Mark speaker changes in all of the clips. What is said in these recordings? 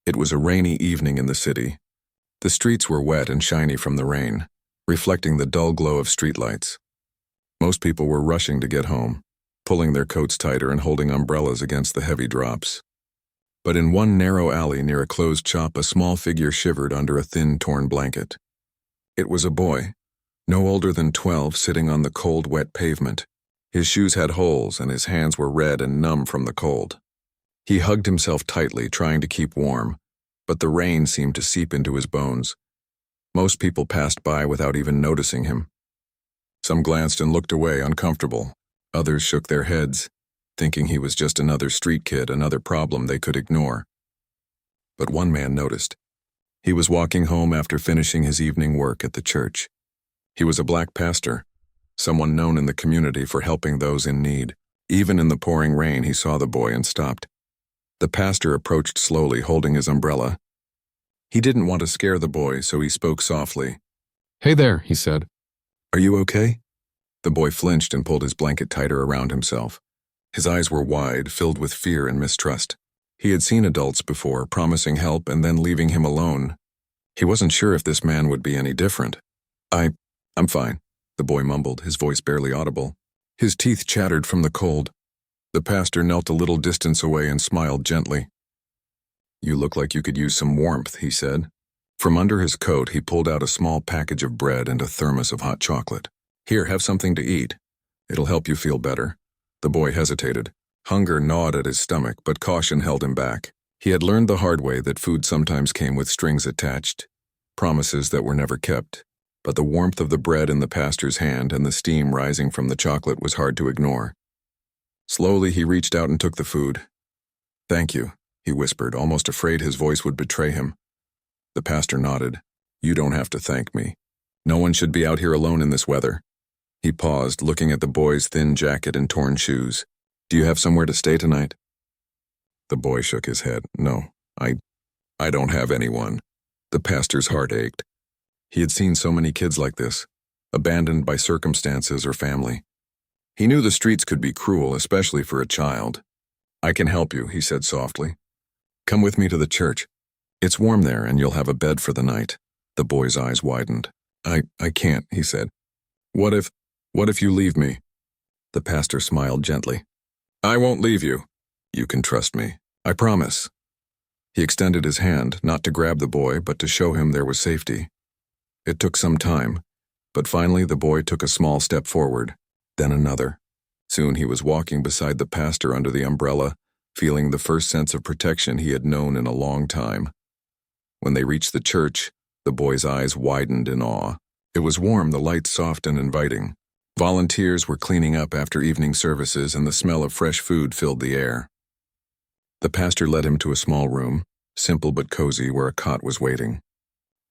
Speaker 1: It was a rainy evening in the city. The streets were wet and shiny from the rain, reflecting the dull glow of streetlights. Most people were rushing to get home, pulling their coats tighter and holding umbrellas against the heavy drops. But in one narrow alley near a closed shop, a small figure shivered under a thin, torn blanket. It was a boy, no older than 12, sitting on the cold, wet pavement. His shoes had holes and his hands were red and numb from the cold. He hugged himself tightly, trying to keep warm, but the rain seemed to seep into his bones. Most people passed by without even noticing him. Some glanced and looked away, uncomfortable. Others shook their heads, thinking he was just another street kid, another problem they could ignore. But one man noticed. He was walking home after finishing his evening work at the church. He was a black pastor, someone known in the community for helping those in need. Even in the pouring rain, he saw the boy and stopped. The pastor approached slowly, holding his umbrella. He didn't want to scare the boy, so he spoke softly.
Speaker 2: "Hey there," he said.
Speaker 1: "Are you okay?" The boy flinched and pulled his blanket tighter around himself. His eyes were wide, filled with fear and mistrust. He had seen adults before, promising help and then leaving him alone. He wasn't sure if this man would be any different. I'm fine," the boy mumbled, his voice barely audible. His teeth chattered from the cold. The pastor knelt a little distance away and smiled gently. "You look like you could use some warmth," he said. From under his coat, he pulled out a small package of bread and a thermos of hot chocolate. "Here, have something to eat. It'll help you feel better." The boy hesitated. Hunger gnawed at his stomach, but caution held him back. He had learned the hard way that food sometimes came with strings attached, promises that were never kept. But the warmth of the bread in the pastor's hand and the steam rising from the chocolate was hard to ignore. Slowly, he reached out and took the food. "Thank you," he whispered, almost afraid his voice would betray him. The pastor nodded. "You don't have to thank me. No one should be out here alone in this weather." He paused, looking at the boy's thin jacket and torn shoes. "Do you have somewhere to stay tonight?" The boy shook his head. "No, I don't have anyone." The pastor's heart ached. He had seen so many kids like this, abandoned by circumstances or family. He knew the streets could be cruel, especially for a child. "I can help you," he said softly. "Come with me to the church. It's warm there and you'll have a bed for the night." The boy's eyes widened. I can't," he said. What if you leave me?" The pastor smiled gently. "I won't leave you. You can trust me. I promise." He extended his hand, not to grab the boy, but to show him there was safety. It took some time, but finally the boy took a small step forward, then another. Soon he was walking beside the pastor under the umbrella, feeling the first sense of protection he had known in a long time. When they reached the church, the boy's eyes widened in awe. It was warm, the lights soft and inviting. Volunteers were cleaning up after evening services, and the smell of fresh food filled the air. The pastor led him to a small room, simple but cozy, where a cot was waiting.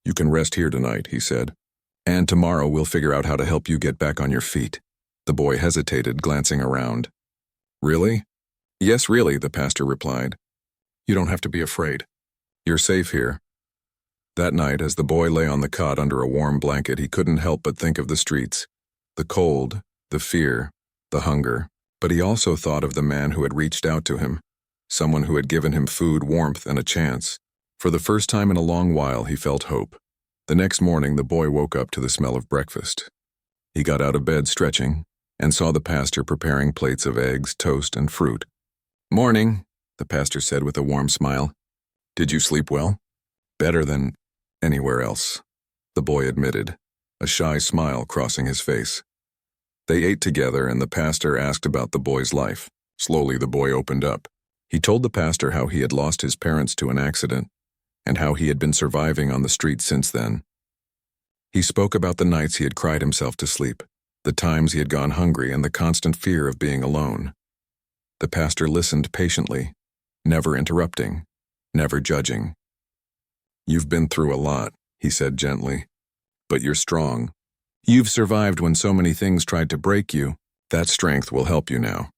Speaker 1: "You can rest here tonight," he said. "And tomorrow we'll figure out how to help you get back on your feet." The boy hesitated, glancing around. "Really?" "Yes, really," the pastor replied. "You don't have to be afraid. You're safe here." That night, as the boy lay on the cot under a warm blanket, he couldn't help but think of the streets, the cold, the fear, the hunger. But he also thought of the man who had reached out to him, someone who had given him food, warmth, and a chance. For the first time in a long while, he felt hope. The next morning, the boy woke up to the smell of breakfast. He got out of bed, stretching, and saw the pastor preparing plates of eggs, toast, and fruit. "Morning," the pastor said with a warm smile. "Did you sleep well?" "Better than anywhere else," the boy admitted, a shy smile crossing his face. They ate together, and the pastor asked about the boy's life. Slowly, the boy opened up. He told the pastor how he had lost his parents to an accident, and how he had been surviving on the street since then. He spoke about the nights he had cried himself to sleep, the times he had gone hungry, and the constant fear of being alone. The pastor listened patiently, never interrupting, never judging. "You've been through a lot," he said gently, "but you're strong. You've survived when so many things tried to break you. That strength will help you now."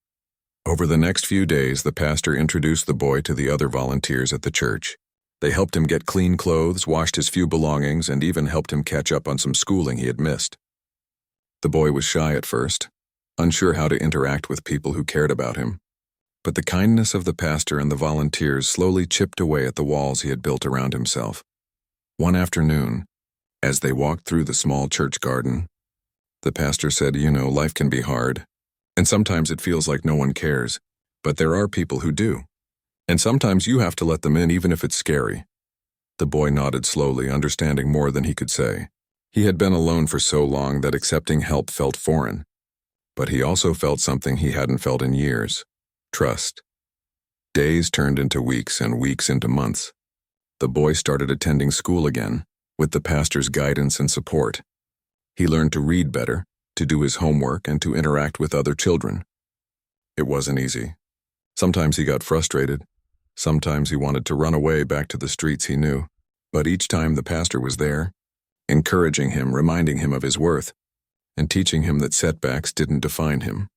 Speaker 1: Over the next few days, the pastor introduced the boy to the other volunteers at the church. They helped him get clean clothes, washed his few belongings, and even helped him catch up on some schooling he had missed. The boy was shy at first, unsure how to interact with people who cared about him. But the kindness of the pastor and the volunteers slowly chipped away at the walls he had built around himself. One afternoon, as they walked through the small church garden, the pastor said, life can be hard, and sometimes it feels like no one cares, but there are people who do. And sometimes you have to let them in even if it's scary. The boy nodded slowly, understanding more than he could say. He had been alone for so long that accepting help felt foreign. But he also felt something he hadn't felt in years: trust. Days turned into weeks and weeks into months. The boy started attending school again, with the pastor's guidance and support. He learned to read better, to do his homework, and to interact with other children. It wasn't easy. Sometimes he got frustrated. Sometimes he wanted to run away back to the streets he knew. But each time the pastor was there, encouraging him, reminding him of his worth, and teaching him that setbacks didn't define him.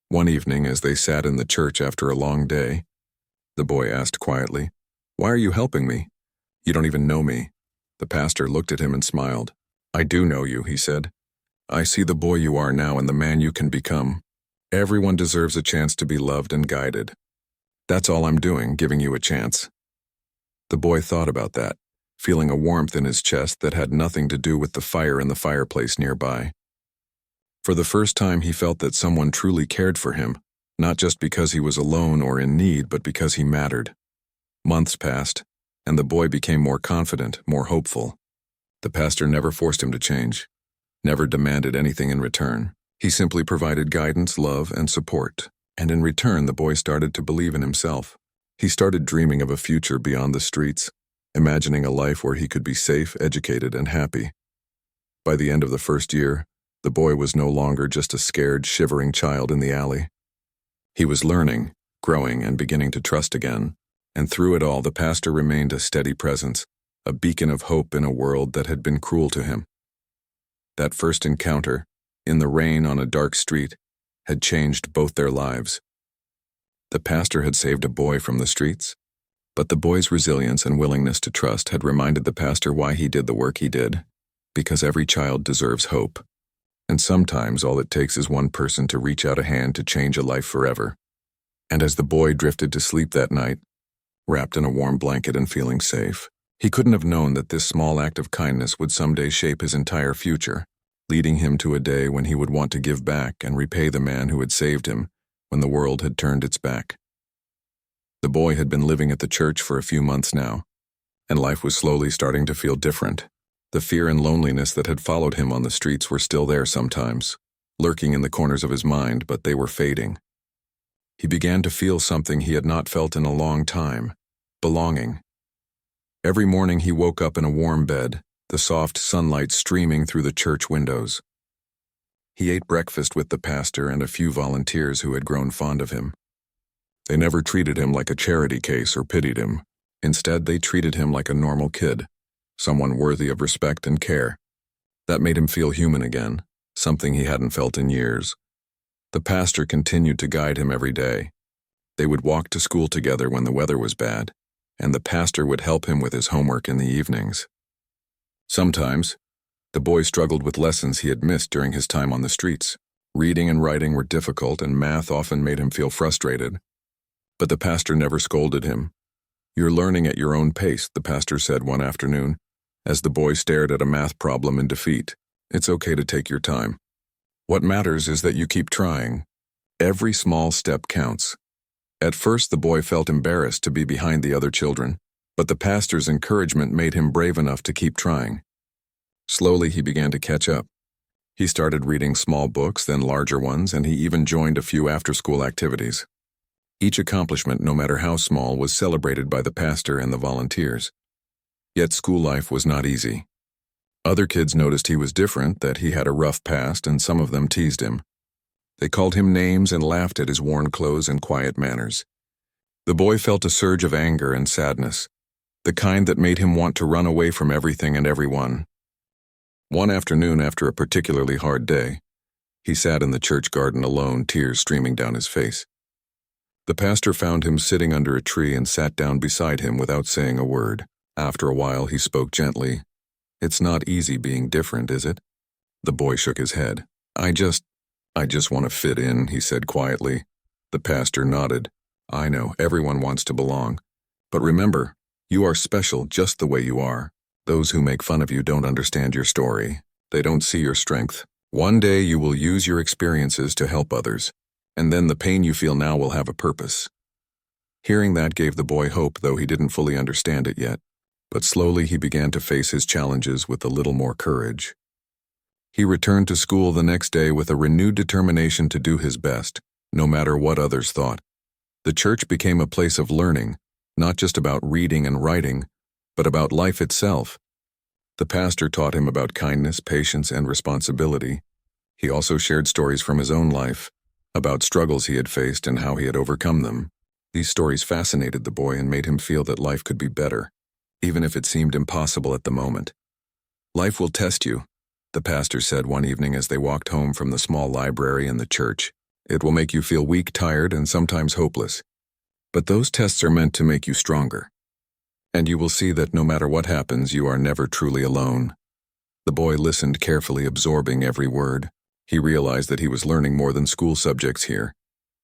Speaker 1: One evening, as they sat in the church after a long day, the boy asked quietly, "Why are you helping me? You don't even know me." The pastor looked at him and smiled. "I do know you," he said. "I see the boy you are now and the man you can become. Everyone deserves a chance to be loved and guided. That's all I'm doing, giving you a chance." The boy thought about that, feeling a warmth in his chest that had nothing to do with the fire in the fireplace nearby. For the first time, he felt that someone truly cared for him, not just because he was alone or in need, but because he mattered. Months passed, and the boy became more confident, more hopeful. The pastor never forced him to change, never demanded anything in return. He simply provided guidance, love, and support. And in return, the boy started to believe in himself. He started dreaming of a future beyond the streets, imagining a life where he could be safe, educated, and happy. By the end of the first year, the boy was no longer just a scared, shivering child in the alley. He was learning, growing, and beginning to trust again. And through it all, the pastor remained a steady presence, a beacon of hope in a world that had been cruel to him. That first encounter, in the rain on a dark street, had changed both their lives. The pastor had saved a boy from the streets, but the boy's resilience and willingness to trust had reminded the pastor why he did the work he did, because every child deserves hope. And sometimes all it takes is one person to reach out a hand to change a life forever. And as the boy drifted to sleep that night, wrapped in a warm blanket and feeling safe, he couldn't have known that this small act of kindness would someday shape his entire future, leading him to a day when he would want to give back and repay the man who had saved him when the world had turned its back. The boy had been living at the church for a few months now, and life was slowly starting to feel different. The fear and loneliness that had followed him on the streets were still there sometimes, lurking in the corners of his mind, but they were fading. He began to feel something he had not felt in a long time: belonging. Every morning he woke up in a warm bed, the soft sunlight streaming through the church windows. He ate breakfast with the pastor and a few volunteers who had grown fond of him. They never treated him like a charity case or pitied him. Instead, they treated him like a normal kid, someone worthy of respect and care. That made him feel human again, something he hadn't felt in years. The pastor continued to guide him every day. They would walk to school together when the weather was bad, and the pastor would help him with his homework in the evenings. Sometimes, the boy struggled with lessons he had missed during his time on the streets. Reading and writing were difficult, and math often made him feel frustrated. But the pastor never scolded him. "You're learning at your own pace," the pastor said one afternoon, as the boy stared at a math problem in defeat. "It's okay to take your time. What matters is that you keep trying. Every small step counts." At first, the boy felt embarrassed to be behind the other children, but the pastor's encouragement made him brave enough to keep trying. Slowly, he began to catch up. He started reading small books, then larger ones, and he even joined a few after-school activities. Each accomplishment, no matter how small, was celebrated by the pastor and the volunteers. Yet school life was not easy. Other kids noticed he was different, that he had a rough past, and some of them teased him. They called him names and laughed at his worn clothes and quiet manners. The boy felt a surge of anger and sadness, the kind that made him want to run away from everything and everyone. One afternoon, after a particularly hard day, he sat in the church garden alone, tears streaming down his face. The pastor found him sitting under a tree and sat down beside him without saying a word. After a while, he spoke gently. "It's not easy being different, is it?" The boy shook his head. I just want to fit in," he said quietly. The pastor nodded. I know, everyone wants to belong. But remember, you are special just the way you are. Those who make fun of you don't understand your story. They don't see your strength. One day you will use your experiences to help others, and then the pain you feel now will have a purpose. Hearing that gave the boy hope, though he didn't fully understand it yet. But slowly he began to face his challenges with a little more courage. He returned to school the next day with a renewed determination to do his best, no matter what others thought. The church became a place of learning, not just about reading and writing, but about life itself. The pastor taught him about kindness, patience, and responsibility. He also shared stories from his own life, about struggles he had faced and how he had overcome them. These stories fascinated the boy and made him feel that life could be better, even if it seemed impossible at the moment. Life will test you, the pastor said one evening as they walked home from the small library in the church. It will make you feel weak, tired, and sometimes hopeless. But those tests are meant to make you stronger. And you will see that no matter what happens, you are never truly alone. The boy listened carefully, absorbing every word. He realized that he was learning more than school subjects here.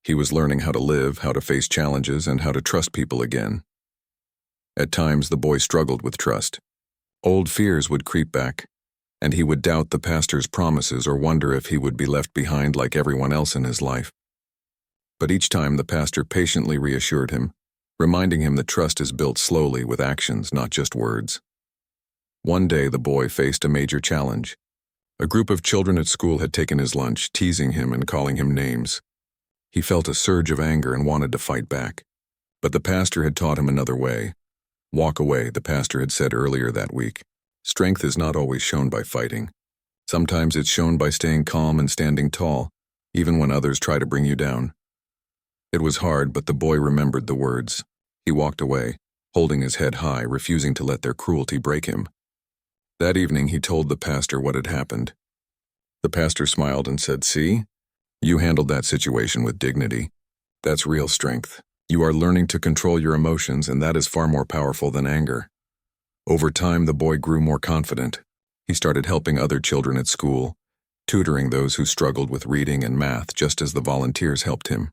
Speaker 1: He was learning how to live, how to face challenges, and how to trust people again. At times, the boy struggled with trust. Old fears would creep back, and he would doubt the pastor's promises or wonder if he would be left behind like everyone else in his life. But each time the pastor patiently reassured him, reminding him that trust is built slowly with actions, not just words. One day the boy faced a major challenge. A group of children at school had taken his lunch, teasing him and calling him names. He felt a surge of anger and wanted to fight back. But the pastor had taught him another way. Walk away, the pastor had said earlier that week. Strength is not always shown by fighting. Sometimes it's shown by staying calm and standing tall, even when others try to bring you down. It was hard, but the boy remembered the words. He walked away, holding his head high, refusing to let their cruelty break him. That evening he told the pastor what had happened. The pastor smiled and said, "See? You handled that situation with dignity. That's real strength. You are learning to control your emotions, and that is far more powerful than anger." Over time, the boy grew more confident. He started helping other children at school, tutoring those who struggled with reading and math just as the volunteers helped him.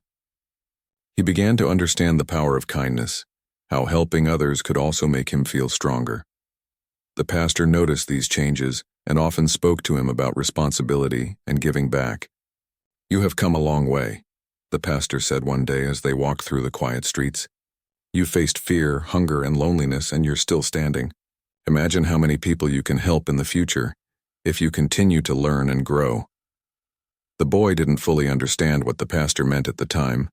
Speaker 1: He began to understand the power of kindness, how helping others could also make him feel stronger. The pastor noticed these changes and often spoke to him about responsibility and giving back. "You have come a long way," the pastor said one day as they walked through the quiet streets. "You faced fear, hunger, and loneliness, and you're still standing. Imagine how many people you can help in the future if you continue to learn and grow." The boy didn't fully understand what the pastor meant at the time,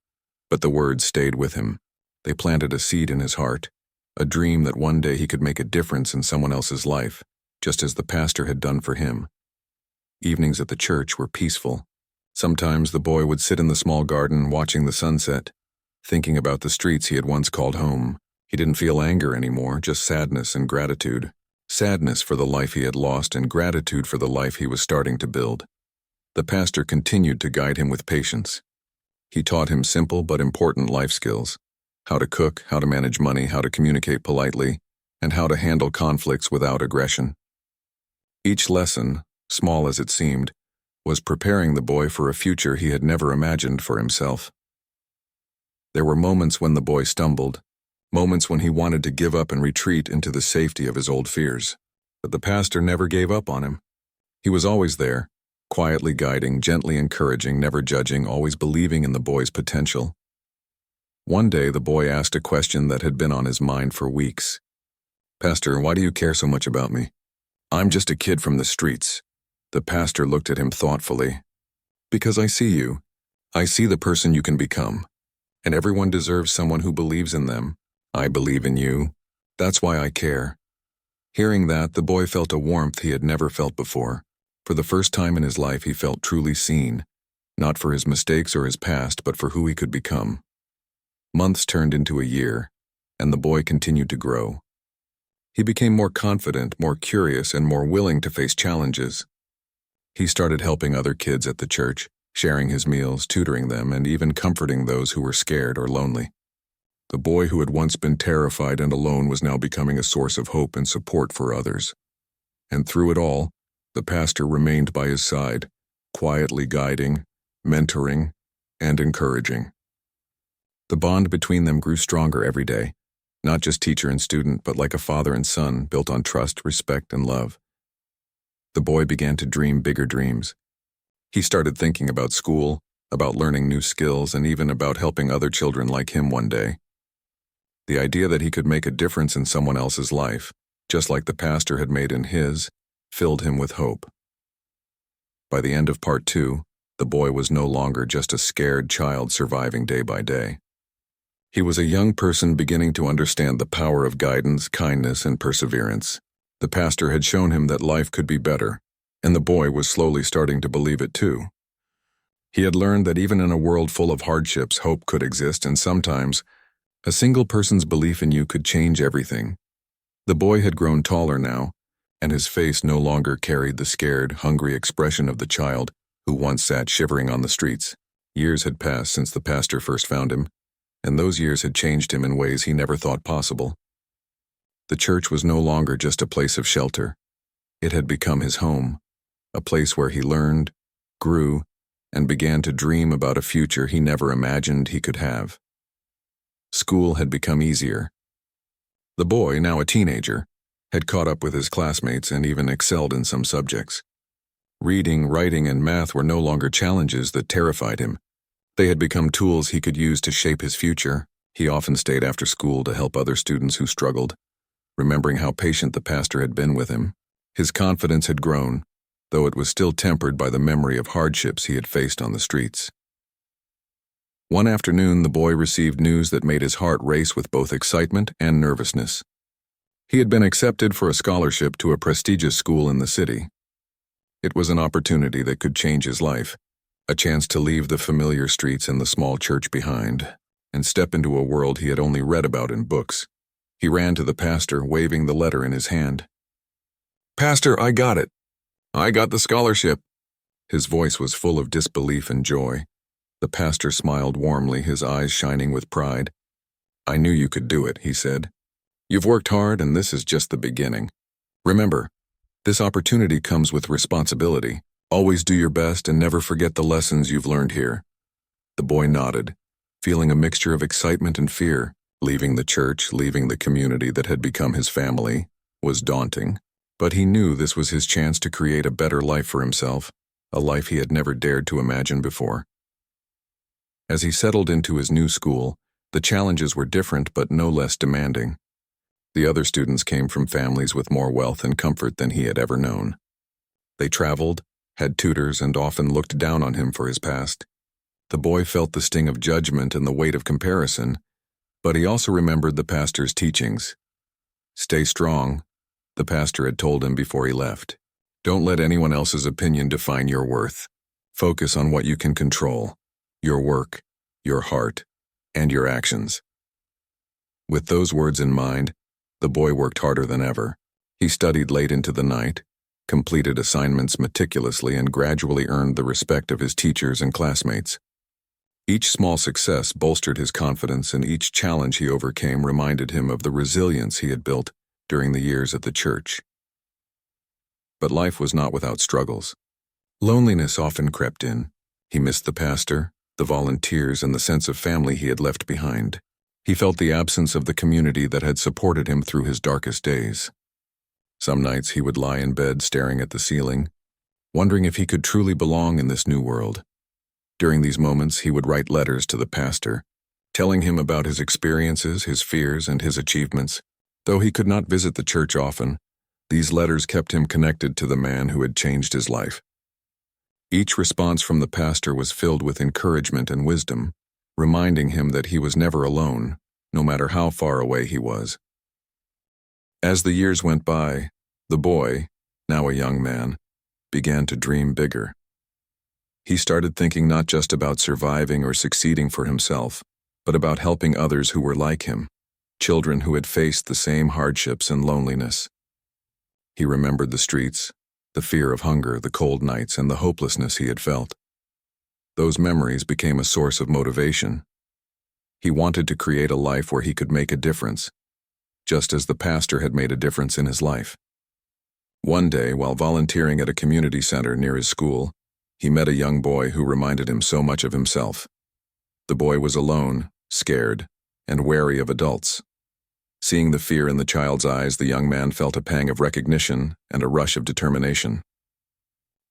Speaker 1: but the words stayed with him. They planted a seed in his heart, a dream that one day he could make a difference in someone else's life, just as the pastor had done for him. Evenings at the church were peaceful. Sometimes the boy would sit in the small garden watching the sunset, thinking about the streets he had once called home. He didn't feel anger anymore, just sadness and gratitude. Sadness for the life he had lost and gratitude for the life he was starting to build. The pastor continued to guide him with patience. He taught him simple but important life skills: how to cook, how to manage money, how to communicate politely, and how to handle conflicts without aggression. Each lesson, small as it seemed, was preparing the boy for a future he had never imagined for himself. There were moments when the boy stumbled, moments when he wanted to give up and retreat into the safety of his old fears. But the pastor never gave up on him. He was always there, quietly guiding, gently encouraging, never judging, always believing in the boy's potential. One day, the boy asked a question that had been on his mind for weeks. "Pastor, why do you care so much about me?" "I'm just a kid from the streets." The pastor looked at him thoughtfully. "Because I see you. I see the person you can become. And everyone deserves someone who believes in them. I believe in you. That's why I care." Hearing that, the boy felt a warmth he had never felt before. For the first time in his life, he felt truly seen, not for his mistakes or his past, but for who he could become. Months turned into a year, and the boy continued to grow. He became more confident, more curious, and more willing to face challenges. He started helping other kids at the church, sharing his meals, tutoring them, and even comforting those who were scared or lonely. The boy who had once been terrified and alone was now becoming a source of hope and support for others. And through it all, the pastor remained by his side, quietly guiding, mentoring, and encouraging. The bond between them grew stronger every day, not just teacher and student, but like a father and son, built on trust, respect, and love. The boy began to dream bigger dreams. He started thinking about school, about learning new skills, and even about helping other children like him one day. The idea that he could make a difference in someone else's life, just like the pastor had made in his, filled him with hope. By the end of part 2, the boy was no longer just a scared child surviving day by day. He was a young person beginning to understand the power of guidance, kindness, and perseverance. The pastor had shown him that life could be better, and the boy was slowly starting to believe it too. He had learned that even in a world full of hardships, hope could exist, and sometimes, a single person's belief in you could change everything. The boy had grown taller now, and his face no longer carried the scared, hungry expression of the child who once sat shivering on the streets. Years had passed since the pastor first found him, and those years had changed him in ways he never thought possible. The church was no longer just a place of shelter. It had become his home, a place where he learned, grew, and began to dream about a future he never imagined he could have. School had become easier. The boy, now a teenager, had caught up with his classmates and even excelled in some subjects. Reading, writing, and math were no longer challenges that terrified him. They had become tools he could use to shape his future. He often stayed after school to help other students who struggled. Remembering how patient the pastor had been with him, his confidence had grown, though it was still tempered by the memory of hardships he had faced on the streets. One afternoon, the boy received news that made his heart race with both excitement and nervousness. He had been accepted for a scholarship to a prestigious school in the city. It was an opportunity that could change his life, a chance to leave the familiar streets and the small church behind, and step into a world he had only read about in books. He ran to the pastor, waving the letter in his hand. "Pastor, I got it. I got the scholarship." His voice was full of disbelief and joy. The pastor smiled warmly, his eyes shining with pride. "I knew you could do it," he said. "You've worked hard, and this is just the beginning. Remember, this opportunity comes with responsibility. Always do your best and never forget the lessons you've learned here." The boy nodded, feeling a mixture of excitement and fear. Leaving the church, leaving the community that had become his family, was daunting. But he knew this was his chance to create a better life for himself, a life he had never dared to imagine before. As he settled into his new school, the challenges were different but no less demanding. The other students came from families with more wealth and comfort than he had ever known. They traveled, had tutors, and often looked down on him for his past. The boy felt the sting of judgment and the weight of comparison, but he also remembered the pastor's teachings. "Stay strong," the pastor had told him before he left. "Don't let anyone else's opinion define your worth. Focus on what you can control: your work, your heart, and your actions." With those words in mind, the boy worked harder than ever. He studied late into the night, completed assignments meticulously, and gradually earned the respect of his teachers and classmates. Each small success bolstered his confidence, and each challenge he overcame reminded him of the resilience he had built during the years at the church. But life was not without struggles. Loneliness often crept in. He missed the pastor, the volunteers, and the sense of family he had left behind. He felt the absence of the community that had supported him through his darkest days. Some nights he would lie in bed staring at the ceiling, wondering if he could truly belong in this new world. During these moments, he would write letters to the pastor, telling him about his experiences, his fears, and his achievements. Though he could not visit the church often, these letters kept him connected to the man who had changed his life. Each response from the pastor was filled with encouragement and wisdom, reminding him that he was never alone, no matter how far away he was. As the years went by, the boy, now a young man, began to dream bigger. He started thinking not just about surviving or succeeding for himself, but about helping others who were like him, children who had faced the same hardships and loneliness. He remembered the streets, the fear of hunger, the cold nights, and the hopelessness he had felt. Those memories became a source of motivation. He wanted to create a life where he could make a difference, just as the pastor had made a difference in his life. One day, while volunteering at a community center near his school, he met a young boy who reminded him so much of himself. The boy was alone, scared, and wary of adults. Seeing the fear in the child's eyes, the young man felt a pang of recognition and a rush of determination.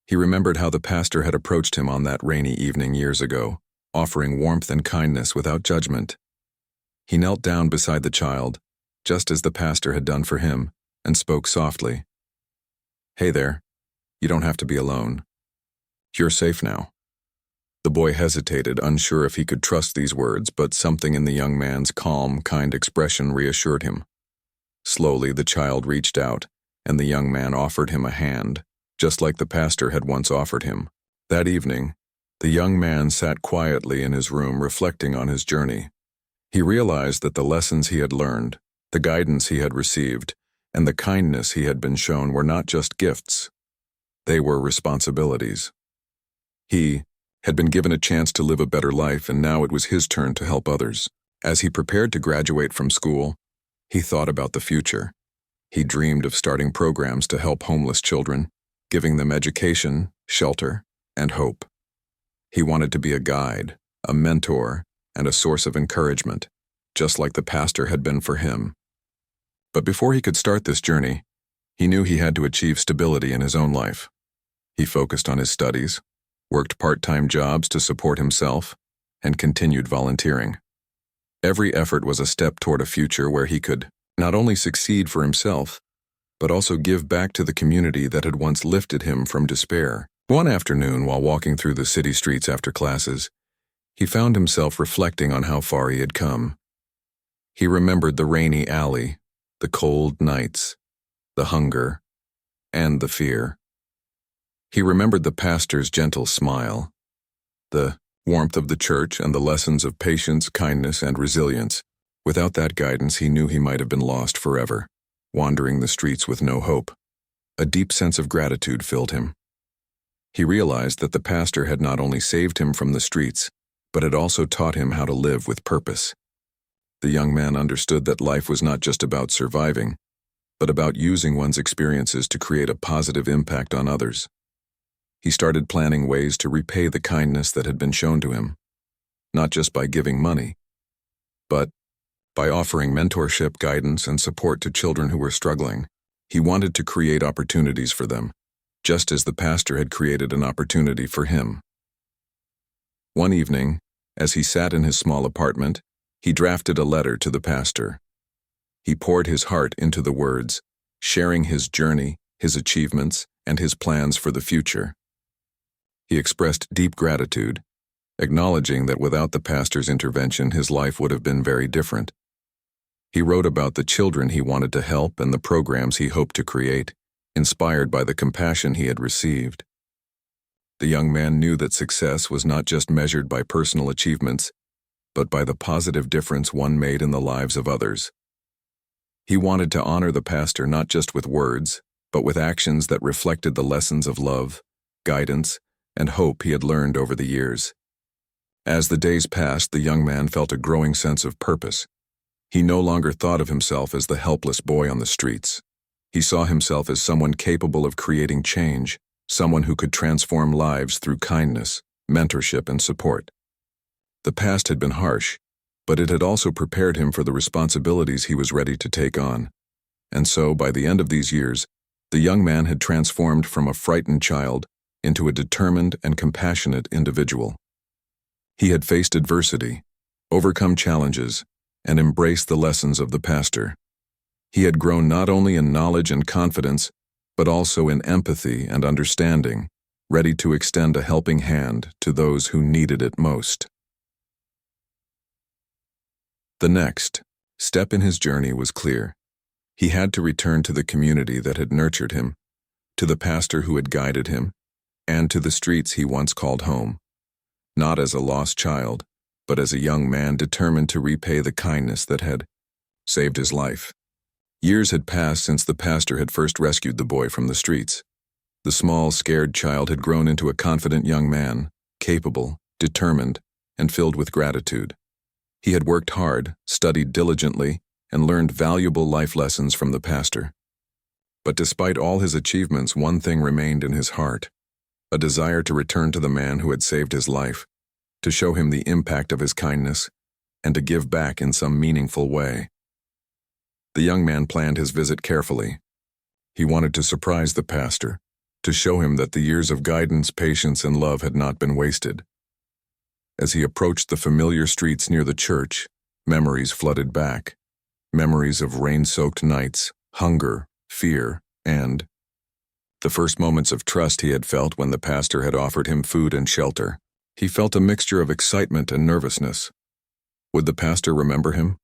Speaker 1: He remembered how the pastor had approached him on that rainy evening years ago, offering warmth and kindness without judgment. He knelt down beside the child, just as the pastor had done for him, and spoke softly. "Hey there, you don't have to be alone. You're safe now." The boy hesitated, unsure if he could trust these words, but something in the young man's calm, kind expression reassured him. Slowly, the child reached out, and the young man offered him a hand, just like the pastor had once offered him. That evening, the young man sat quietly in his room reflecting on his journey. He realized that the lessons he had learned, the guidance he had received, and the kindness he had been shown were not just gifts. They were responsibilities. He had been given a chance to live a better life, and now it was his turn to help others. As he prepared to graduate from school, he thought about the future. He dreamed of starting programs to help homeless children, giving them education, shelter, and hope. He wanted to be a guide, a mentor, and a source of encouragement, just like the pastor had been for him. But before he could start this journey, he knew he had to achieve stability in his own life. He focused on his studies, worked part-time jobs to support himself, and continued volunteering. Every effort was a step toward a future where he could not only succeed for himself, but also give back to the community that had once lifted him from despair. One afternoon, while walking through the city streets after classes, he found himself reflecting on how far he had come. He remembered the rainy alley, the cold nights, the hunger, and the fear. He remembered the pastor's gentle smile, the warmth of the church, and the lessons of patience, kindness, and resilience. Without that guidance, he knew he might have been lost forever, wandering the streets with no hope. A deep sense of gratitude filled him. He realized that the pastor had not only saved him from the streets, but had also taught him how to live with purpose. The young man understood that life was not just about surviving, but about using one's experiences to create a positive impact on others. He started planning ways to repay the kindness that had been shown to him, not just by giving money, but by offering mentorship, guidance, and support to children who were struggling. He wanted to create opportunities for them, just as the pastor had created an opportunity for him. One evening, as he sat in his small apartment, he drafted a letter to the pastor. He poured his heart into the words, sharing his journey, his achievements, and his plans for the future. He expressed deep gratitude, acknowledging that without the pastor's intervention, his life would have been very different. He wrote about the children he wanted to help and the programs he hoped to create, inspired by the compassion he had received. The young man knew that success was not just measured by personal achievements, but by the positive difference one made in the lives of others. He wanted to honor the pastor not just with words, but with actions that reflected the lessons of love, guidance, and hope he had learned over the years. As the days passed, the young man felt a growing sense of purpose. He no longer thought of himself as the helpless boy on the streets. He saw himself as someone capable of creating change, someone who could transform lives through kindness, mentorship, and support. The past had been harsh, but it had also prepared him for the responsibilities he was ready to take on. And so, by the end of these years, the young man had transformed from a frightened child into a determined and compassionate individual. He had faced adversity, overcome challenges, and embraced the lessons of the pastor. He had grown not only in knowledge and confidence, but also in empathy and understanding, ready to extend a helping hand to those who needed it most. The next step in his journey was clear. He had to return to the community that had nurtured him, to the pastor who had guided him, and to the streets he once called home, not as a lost child, but as a young man determined to repay the kindness that had saved his life. Years had passed since the pastor had first rescued the boy from the streets. The small, scared child had grown into a confident young man, capable, determined, and filled with gratitude. He had worked hard, studied diligently, and learned valuable life lessons from the pastor. But despite all his achievements, one thing remained in his heart: a desire to return to the man who had saved his life, to show him the impact of his kindness, and to give back in some meaningful way. The young man planned his visit carefully. He wanted to surprise the pastor, to show him that the years of guidance, patience, and love had not been wasted. As he approached the familiar streets near the church, memories flooded back. Memories of rain-soaked nights, hunger, fear, and the first moments of trust he had felt when the pastor had offered him food and shelter. He felt a mixture of excitement and nervousness. Would the pastor remember him?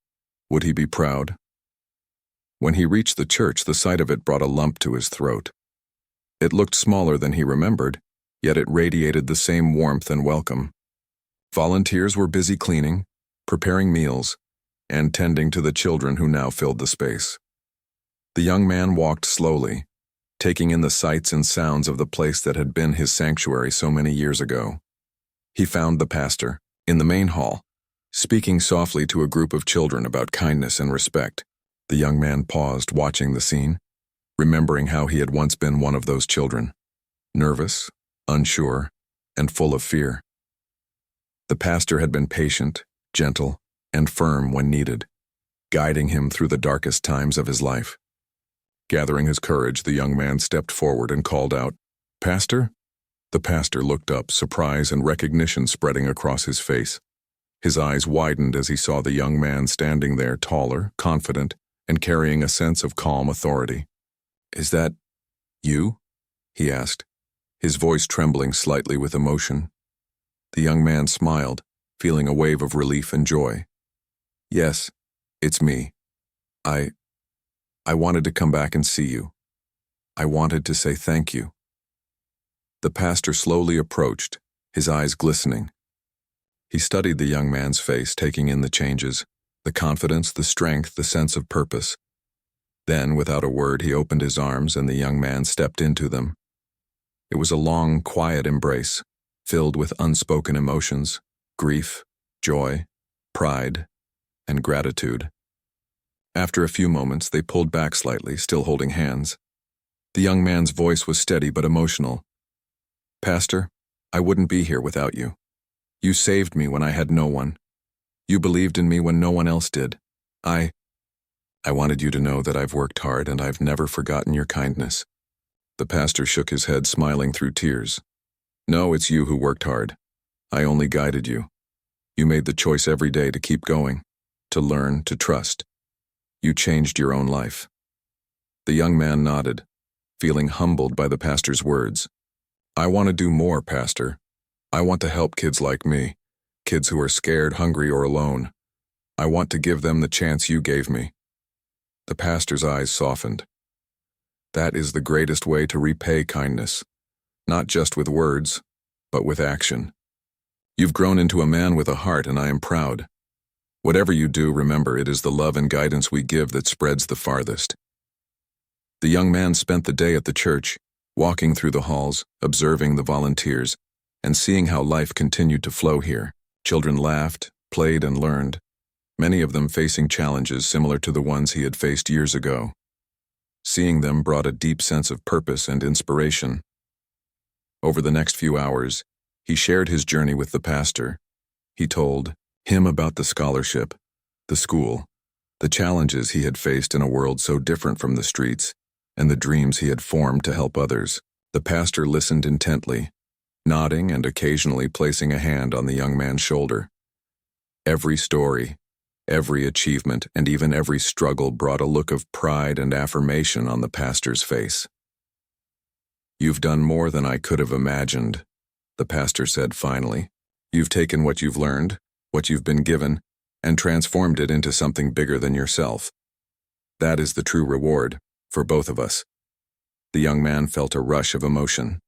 Speaker 1: Would he be proud? When he reached the church, the sight of it brought a lump to his throat. It looked smaller than he remembered, yet it radiated the same warmth and welcome. Volunteers were busy cleaning, preparing meals, and tending to the children who now filled the space. The young man walked slowly, taking in the sights and sounds of the place that had been his sanctuary so many years ago. He found the pastor, in the main hall, speaking softly to a group of children about kindness and respect. The young man paused, watching the scene, remembering how he had once been one of those children, nervous, unsure, and full of fear. The pastor had been patient, gentle, and firm when needed, guiding him through the darkest times of his life. Gathering his courage, the young man stepped forward and called out, "Pastor?" The pastor looked up, surprise and recognition spreading across his face. His eyes widened as he saw the young man standing there, taller, confident, and carrying a sense of calm authority. "Is that you?" he asked, his voice trembling slightly with emotion. The young man smiled, feeling a wave of relief and joy. "Yes, it's me. I wanted to come back and see you. I wanted to say thank you." The pastor slowly approached, his eyes glistening. He studied the young man's face, taking in the changes, the confidence, the strength, the sense of purpose. Then, without a word, he opened his arms and the young man stepped into them. It was a long, quiet embrace, filled with unspoken emotions, grief, joy, pride, and gratitude. After a few moments, they pulled back slightly, still holding hands. The young man's voice was steady but emotional. "Pastor, I wouldn't be here without you. You saved me when I had no one. You believed in me when no one else did. I wanted you to know that I've worked hard and I've never forgotten your kindness." The pastor shook his head, smiling through tears. "No, it's you who worked hard. I only guided you. You made the choice every day to keep going, to learn, to trust. You changed your own life." The young man nodded, feeling humbled by the pastor's words. "I want to do more, Pastor. I want to help kids like me, kids who are scared, hungry, or alone. I want to give them the chance you gave me." The pastor's eyes softened. "That is the greatest way to repay kindness, not just with words, but with action. You've grown into a man with a heart, and I am proud. Whatever you do, remember it is the love and guidance we give that spreads the farthest." The young man spent the day at the church, walking through the halls, observing the volunteers, and seeing how life continued to flow here. Children laughed, played, and learned, many of them facing challenges similar to the ones he had faced years ago. Seeing them brought a deep sense of purpose and inspiration. Over the next few hours, he shared his journey with the pastor. He told him about the scholarship, the school, the challenges he had faced in a world so different from the streets, and the dreams he had formed to help others. The pastor listened intently, nodding and occasionally placing a hand on the young man's shoulder. Every story, every achievement, and even every struggle brought a look of pride and affirmation on the pastor's face. "You've done more than I could have imagined," the pastor said finally. "You've taken what you've learned, what you've been given, and transformed it into something bigger than yourself. That is the true reward, for both of us." The young man felt a rush of emotion.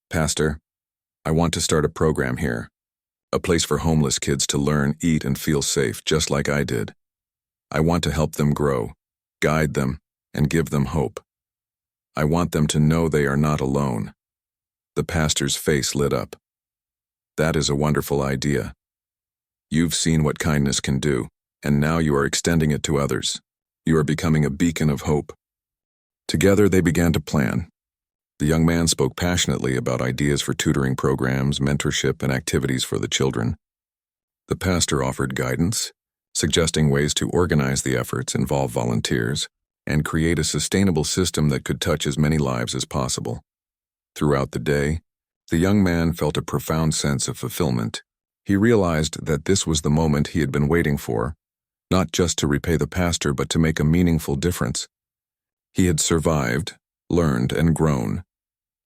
Speaker 1: "Pastor, I want to start a program here, a place for homeless kids to learn, eat, and feel safe, just like I did. I want to help them grow, guide them, and give them hope. I want them to know they are not alone." The pastor's face lit up. "That is a wonderful idea. You've seen what kindness can do, and now you are extending it to others. You are becoming a beacon of hope." Together they began to plan. The young man spoke passionately about ideas for tutoring programs, mentorship, and activities for the children. The pastor offered guidance, suggesting ways to organize the efforts, involve volunteers, and create a sustainable system that could touch as many lives as possible. Throughout the day, the young man felt a profound sense of fulfillment. He realized that this was the moment he had been waiting for, not just to repay the pastor but to make a meaningful difference. He had survived, learned, and grown,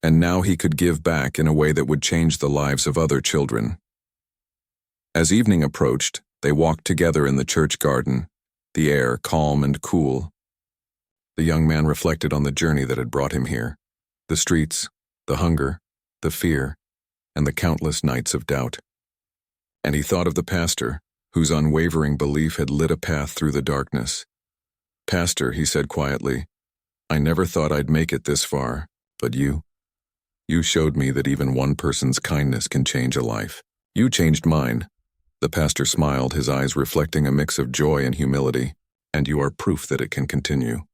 Speaker 1: and now he could give back in a way that would change the lives of other children. As evening approached, they walked together in the church garden, the air calm and cool. The young man reflected on the journey that had brought him here, the streets, the hunger, the fear, and the countless nights of doubt. And he thought of the pastor, whose unwavering belief had lit a path through the darkness. "Pastor," he said quietly, "I never thought I'd make it this far, but you showed me that even one person's kindness can change a life. You changed mine." The pastor smiled, his eyes reflecting a mix of joy and humility. "And you are proof that it can continue.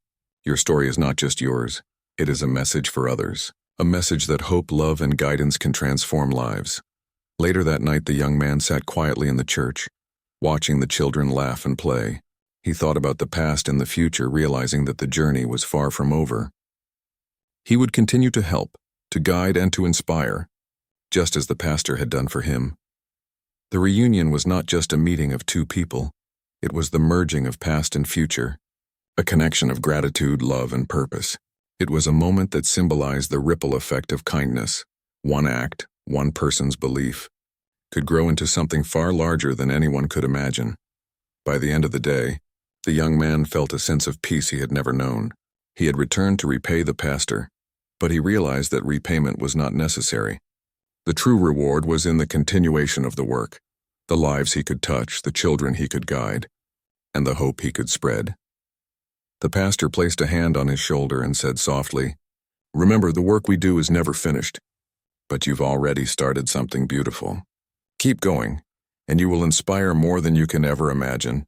Speaker 1: Your story is not just yours, it is a message for others, a message that hope, love, and guidance can transform lives." Later that night, the young man sat quietly in the church, watching the children laugh and play. He thought about the past and the future, realizing that the journey was far from over. He would continue to help, to guide, and to inspire, just as the pastor had done for him. The reunion was not just a meeting of two people, it was the merging of past and future, a connection of gratitude, love, and purpose. It was a moment that symbolized the ripple effect of kindness. One act, one person's belief, could grow into something far larger than anyone could imagine. By the end of the day, the young man felt a sense of peace he had never known. He had returned to repay the pastor, but he realized that repayment was not necessary. The true reward was in the continuation of the work, the lives he could touch, the children he could guide, and the hope he could spread. The pastor placed a hand on his shoulder and said softly, "Remember, the work we do is never finished, but you've already started something beautiful. Keep going, and you will inspire more than you can ever imagine."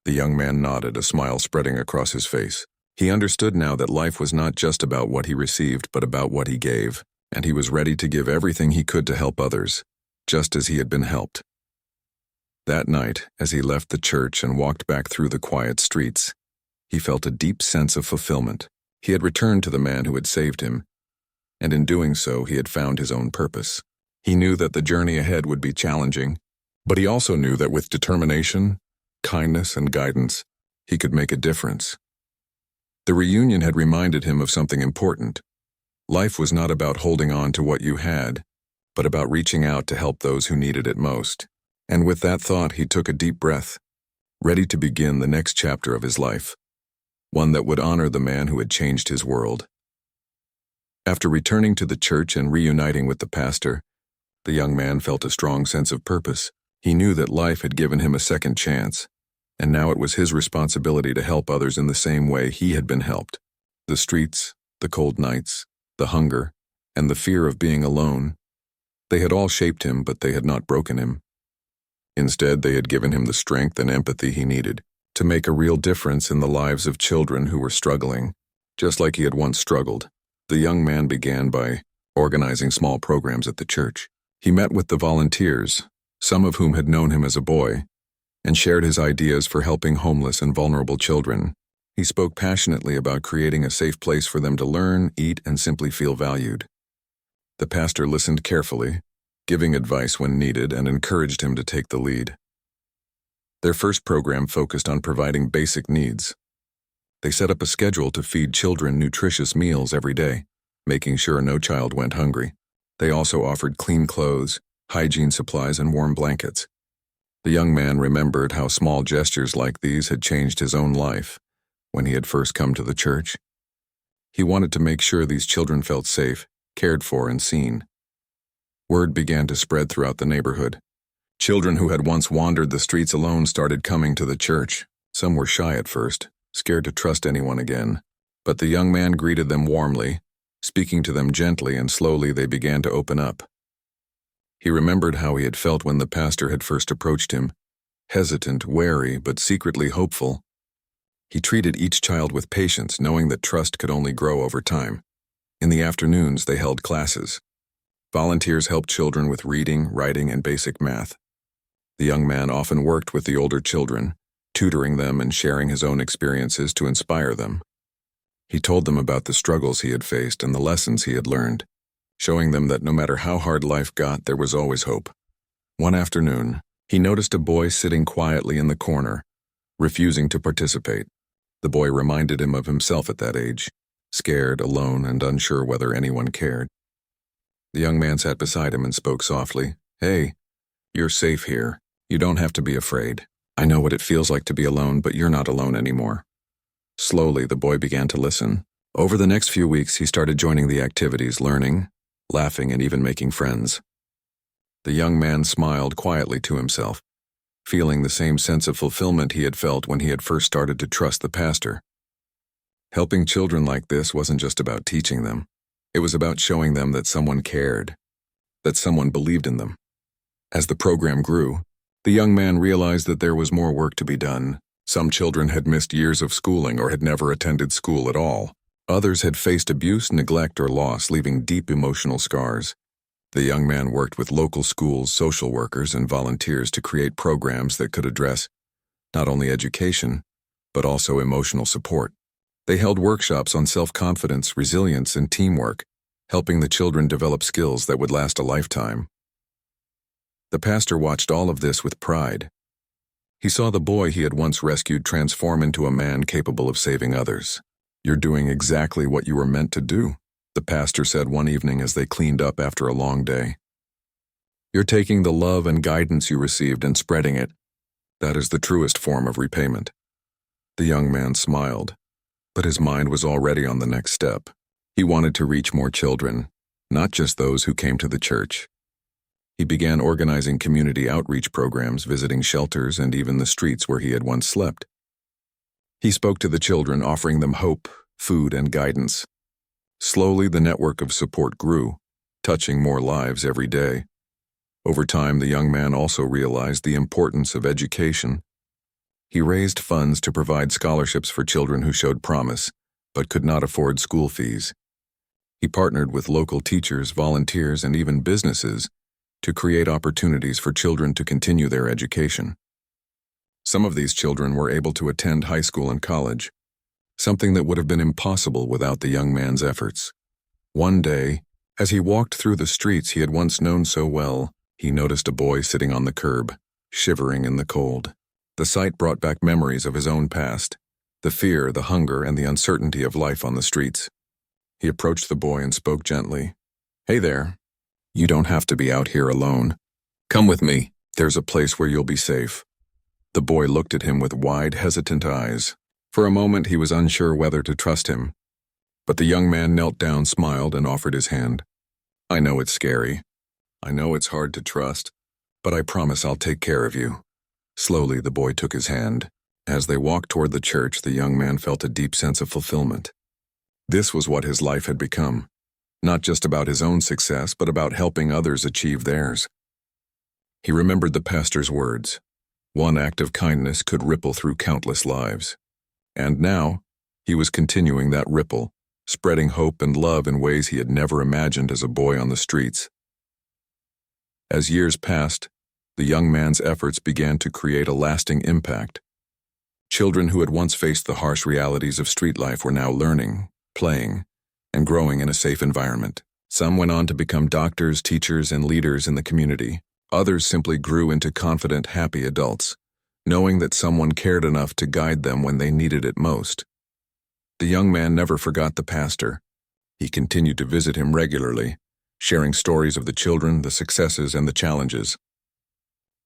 Speaker 1: The young man nodded, a smile spreading across his face. He understood now that life was not just about what he received, but about what he gave, and he was ready to give everything he could to help others, just as he had been helped. That night, as he left the church and walked back through the quiet streets, he felt a deep sense of fulfillment. He had returned to the man who had saved him, and in doing so, he had found his own purpose. He knew that the journey ahead would be challenging, but he also knew that with determination, kindness, and guidance, he could make a difference. The reunion had reminded him of something important. Life was not about holding on to what you had, but about reaching out to help those who needed it most. And with that thought, he took a deep breath, ready to begin the next chapter of his life, one that would honor the man who had changed his world. After returning to the church and reuniting with the pastor, the young man felt a strong sense of purpose. He knew that life had given him a second chance, and now it was his responsibility to help others in the same way he had been helped. The streets, the cold nights, the hunger, and the fear of being alone, they had all shaped him, but they had not broken him. Instead, they had given him the strength and empathy he needed to make a real difference in the lives of children who were struggling, just like he had once struggled. The young man began by organizing small programs at the church. He met with the volunteers, some of whom had known him as a boy, and shared his ideas for helping homeless and vulnerable children. He spoke passionately about creating a safe place for them to learn, eat, and simply feel valued. The pastor listened carefully, giving advice when needed, and encouraged him to take the lead. Their first program focused on providing basic needs. They set up a schedule to feed children nutritious meals every day, making sure no child went hungry. They also offered clean clothes, hygiene supplies, and warm blankets. The young man remembered how small gestures like these had changed his own life when he had first come to the church. He wanted to make sure these children felt safe, cared for, and seen. Word began to spread throughout the neighborhood. Children who had once wandered the streets alone started coming to the church. Some were shy at first, scared to trust anyone again, but the young man greeted them warmly, speaking to them gently, and slowly they began to open up. He remembered how he had felt when the pastor had first approached him, hesitant, wary, but secretly hopeful. He treated each child with patience, knowing that trust could only grow over time. In the afternoons, they held classes. Volunteers helped children with reading, writing, and basic math. The young man often worked with the older children, tutoring them and sharing his own experiences to inspire them. He told them about the struggles he had faced and the lessons he had learned, showing them that no matter how hard life got, there was always hope. One afternoon, he noticed a boy sitting quietly in the corner, refusing to participate. The boy reminded him of himself at that age, scared, alone, and unsure whether anyone cared. The young man sat beside him and spoke softly. "Hey, you're safe here. You don't have to be afraid. I know what it feels like to be alone, but you're not alone anymore." Slowly, the boy began to listen. Over the next few weeks, he started joining the activities, learning, laughing, and even making friends. The young man smiled quietly to himself, feeling the same sense of fulfillment he had felt when he had first started to trust the pastor. Helping children like this wasn't just about teaching them. It was about showing them that someone cared, that someone believed in them. As the program grew, the young man realized that there was more work to be done. Some children had missed years of schooling or had never attended school at all. Others had faced abuse, neglect, or loss, leaving deep emotional scars. The young man worked with local schools, social workers, and volunteers to create programs that could address not only education, but also emotional support. They held workshops on self-confidence, resilience, and teamwork, helping the children develop skills that would last a lifetime. The pastor watched all of this with pride. He saw the boy he had once rescued transform into a man capable of saving others. "You're doing exactly what you were meant to do," the pastor said one evening as they cleaned up after a long day. "You're taking the love and guidance you received and spreading it. That is the truest form of repayment." The young man smiled, but his mind was already on the next step. He wanted to reach more children, not just those who came to the church. He began organizing community outreach programs, visiting shelters, and even the streets where he had once slept. He spoke to the children, offering them hope, food, and guidance. Slowly, the network of support grew, touching more lives every day. Over time, the young man also realized the importance of education. He raised funds to provide scholarships for children who showed promise, but could not afford school fees. He partnered with local teachers, volunteers, and even businesses to create opportunities for children to continue their education. Some of these children were able to attend high school and college, something that would have been impossible without the young man's efforts. One day, as he walked through the streets he had once known so well, he noticed a boy sitting on the curb, shivering in the cold. The sight brought back memories of his own past, the fear, the hunger, and the uncertainty of life on the streets. He approached the boy and spoke gently. "Hey there. You don't have to be out here alone. Come with me. There's a place where you'll be safe." The boy looked at him with wide, hesitant eyes. For a moment, he was unsure whether to trust him. But the young man knelt down, smiled, and offered his hand. "I know it's scary. I know it's hard to trust, but I promise I'll take care of you." Slowly, the boy took his hand. As they walked toward the church, the young man felt a deep sense of fulfillment. This was what his life had become. Not just about his own success, but about helping others achieve theirs. He remembered the pastor's words. One act of kindness could ripple through countless lives. And now, he was continuing that ripple, spreading hope and love in ways he had never imagined as a boy on the streets. As years passed, the young man's efforts began to create a lasting impact. Children who had once faced the harsh realities of street life were now learning, playing, and growing in a safe environment. Some went on to become doctors, teachers, and leaders in the community. Others simply grew into confident, happy adults, knowing that someone cared enough to guide them when they needed it most. The young man never forgot the pastor. He continued to visit him regularly, sharing stories of the children, the successes, and the challenges.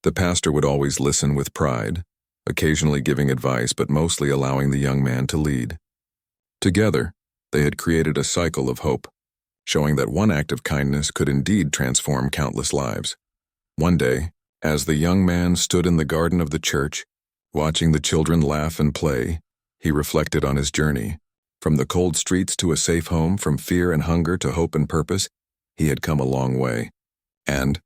Speaker 1: The pastor would always listen with pride, occasionally giving advice, but mostly allowing the young man to lead. Together, they had created a cycle of hope, showing that one act of kindness could indeed transform countless lives. One day, as the young man stood in the garden of the church, watching the children laugh and play, he reflected on his journey. From the cold streets to a safe home, from fear and hunger to hope and purpose, he had come a long way. And,